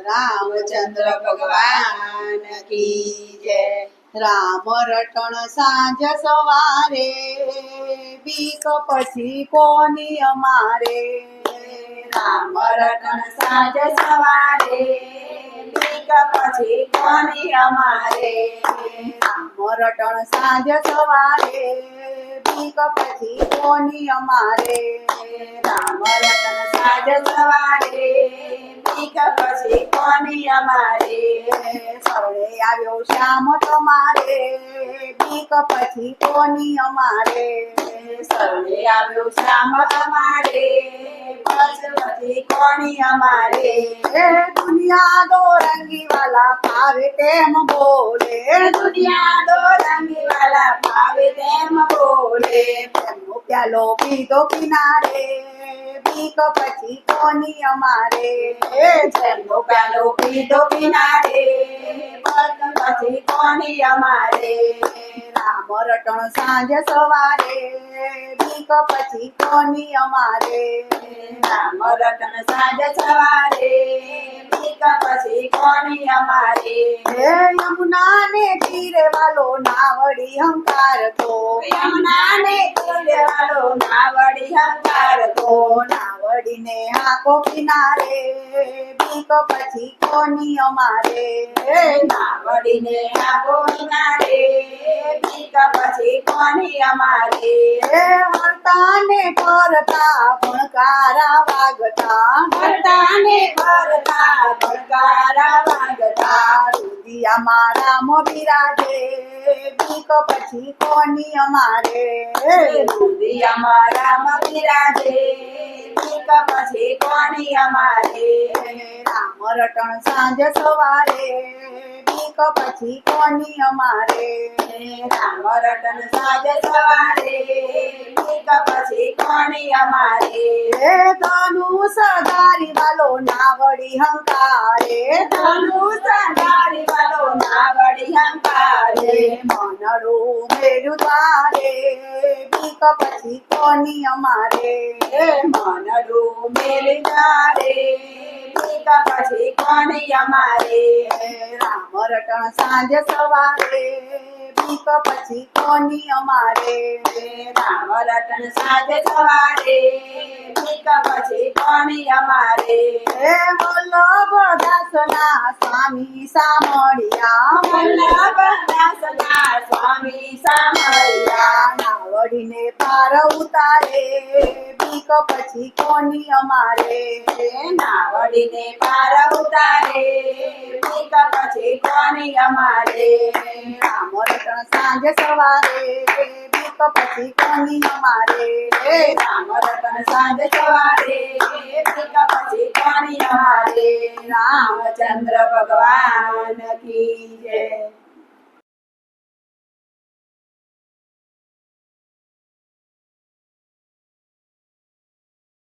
રામચંદ્ર ભગવાન કી જય। રામ રટણ સાંજ સવારે, બીક પછી કોની અમારે। રામ રટણ સાંજ સવારે, બીક પછી કોની અમારે। રામ રટણ સાંજ સવારે, બીક પછી કોની અમારે। રામ રટણ સાંજ સવારે, બીક પછી કોની અમારે। સૌરે આવ્યો શ્યામ તમારે, બીક પછી કોની અમારે। સૌને આવ્યો શ્યામ તમારે, પછી કોની અમારે। દુનિયા દો રંગી વાલા ભાવે તેમ બોલે। દુનિયા દો રંગી વાલા ભાવે તેમ બોલે। તેમનો પ્યાલો પીધો કિનારે, બીક પછી કોની અમારે। જેમનો પ્યાલો પીધો કિનારે, પછી કોની અમારે। રામ રટણ સાંજ સવારે, બીક પછી કોની અમારે। રામ રટણ સાંજ સવારે, બીક પછી કોની અમારે। યમુના ને તીરે વાલો નાવડી હંકાર તો। યમુના ને તીરે વાલો નાવડી હંકાર તો। નાવડીને હાકો કિનારે, બીક પછી કોની અમારે। નાવડીને આવો કિનારે, બીક પછી કોની અમારે। હરતા ને ફરતા ભણકારા વાગતા। હરતા ને ફરતા ભણકારા વાગતા। રુદિયામાં રામ બિરાજે, બીક પછી કોની અમારે। રુદિયામાં રામ બિરાજે, બીક પછી કોની અમારે। રામ રટણ સાંજ સવારે, બીક પછી કોની અમારે। રામ રટણ સાંજ સવારે, બીક પછી કોની અમારે। ધનુષ ધારી વાલો નાવડી હંકારે। ધનુષ ધારી વાલો નાવડી હંકારે। મનડું મેળું દ્વારે, બીક પછી કોની અમારે। મનડું મેલી તારે, બીક પછી કોની અમારે। રામ રટણ સાંજ સવારે, બીક પછી કોની અમારે। રામ રટણ સાંજ સવારે, બીક પછી કોની અમારે। વલ્લભ દાસના સ્વામી સામળિયા। વલ્લભ દાસના સ્વામી સામળિયા। નાવડીને પાર ઉતારે, બીક પછી કોની અમારે। નાવડીને પાર ઉતારે, બીક પછી કોની અમારે। રામ રટણ સાંજ સવારે, બીક પછી કોની અમારે। રામ રટણ સાંજ સવારે, બીક પછી કોની અમારે। રામચંદ્ર ભગવાન કી જય।